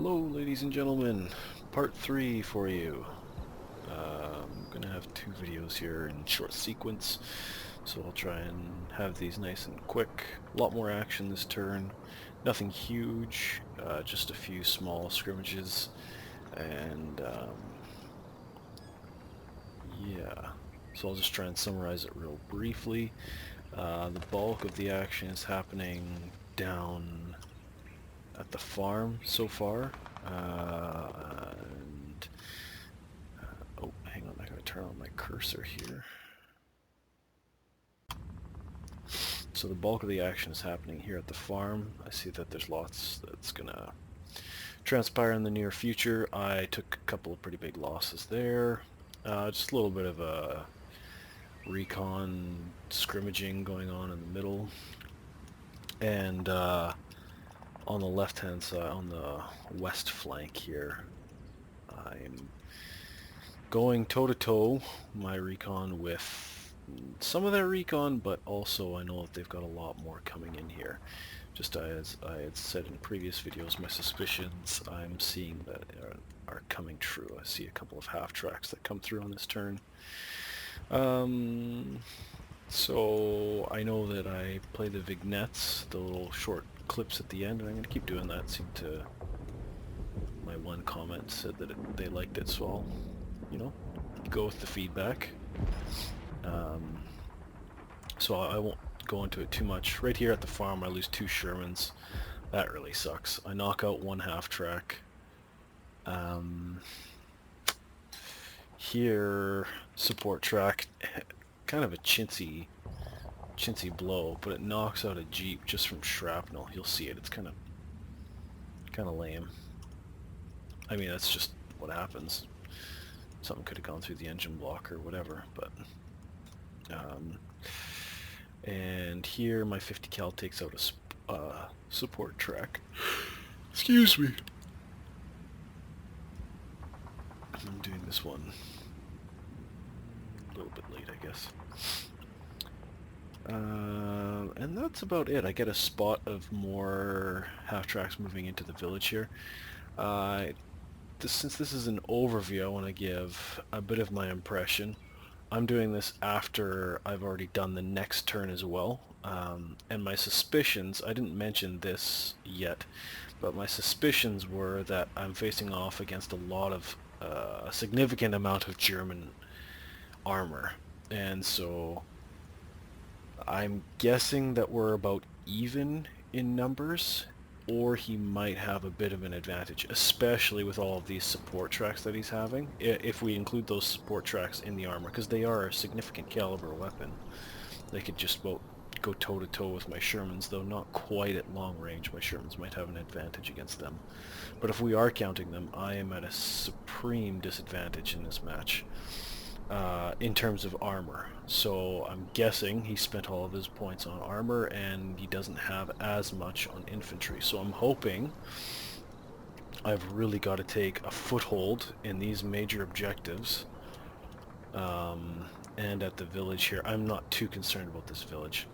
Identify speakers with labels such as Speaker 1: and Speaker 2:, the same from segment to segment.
Speaker 1: Hello ladies and gentlemen, part 3 for you. I'm going to have 2 videos here in short sequence, so I'll try and have these nice and quick. A lot more action this turn, nothing huge, just a few small scrimmages, and yeah, so I'll just try and summarize it real briefly. The bulk of the action is happening down at the farm so far. Oh, hang on, I gotta turn on my cursor here. So the bulk of the action is happening here at the farm. I see that there's lots that's gonna transpire in the near future. I took a couple of pretty big losses there. Just a little bit of a recon scrimmaging going on in the middle. And on the left-hand side, on the west flank here, I'm going toe-to-toe my recon with some of their recon, but also I know that they've got a lot more coming in here. Just as I had said in previous videos, my suspicions I'm seeing that are coming true. I see a couple of half-tracks that come through on this turn. So I know that I play the vignettes, the little short clips at the end, and I'm going to keep doing that. My one comment said that they liked it, so I'll, go with the feedback. So I won't go into it too much. Right here at the farm I lose 2 Shermans. That really sucks. I knock out 1 half-track. Here, support track, kind of a chintzy blow, but it knocks out a Jeep just from shrapnel. You'll see it. It's kind of lame. I mean, that's just what happens. Something could have gone through the engine block or whatever, but and here my 50 cal takes out a support track. Excuse me. I'm doing this one a little bit late, I guess. And that's about it. I get a spot of more half-tracks moving into the village here. Since this is an overview, I want to give a bit of my impression. I'm doing this after I've already done the next turn as well. And my suspicions, I didn't mention this yet, but my suspicions were that I'm facing off against a significant amount of German armor. And so I'm guessing that we're about even in numbers, or he might have a bit of an advantage, especially with all of these support tracks that he's having, if we include those support tracks in the armor, because they are a significant caliber weapon. They could just about go toe-to-toe with my Shermans, though not quite at long range. My Shermans might have an advantage against them. But if we are counting them, I am at a supreme disadvantage in this match. In terms of armor. So I'm guessing he spent all of his points on armor and he doesn't have as much on infantry. So I'm hoping I've really got to take a foothold in these major objectives. And at the village here, I'm not too concerned about this village,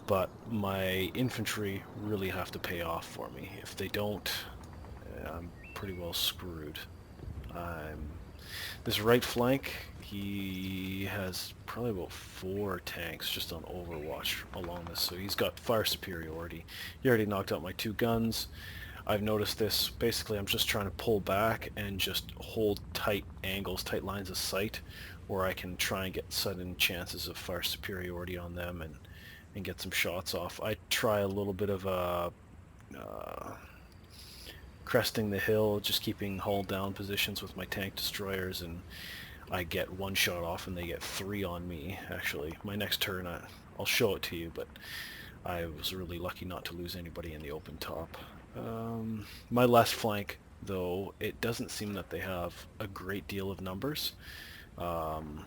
Speaker 1: but my infantry really have to pay off for me. If they don't, I'm pretty well screwed. This right flank, he has probably about 4 tanks just on overwatch along this, so he's got fire superiority. He already knocked out my 2 guns. I've noticed this. Basically, I'm just trying to pull back and just hold tight angles, tight lines of sight, where I can try and get sudden chances of fire superiority on them and get some shots off. I try a little bit of a cresting the hill, just keeping hull down positions with my tank destroyers, and I get 1 shot off and they get 3 on me. Actually, my next turn, I'll show it to you, but I was really lucky not to lose anybody in the open top. My left flank, though, it doesn't seem that they have a great deal of numbers.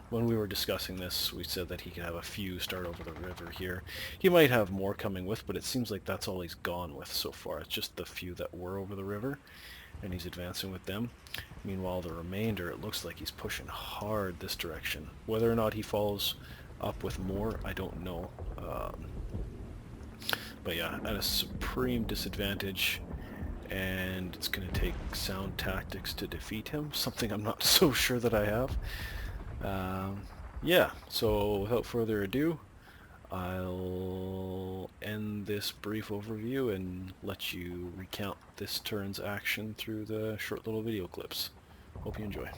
Speaker 1: When we were discussing this, we said that he could have a few start over the river here. He might have more coming with, but it seems like that's all he's gone with so far. It's just the few that were over the river, and he's advancing with them. Meanwhile, the remainder, it looks like he's pushing hard this direction. Whether or not he follows up with more, I don't know. But yeah, at a supreme disadvantage, and it's going to take sound tactics to defeat him, something I'm not so sure that I have. Yeah, so without further ado, I'll end this brief overview and let you recount this turn's action through the short little video clips. Hope you enjoy.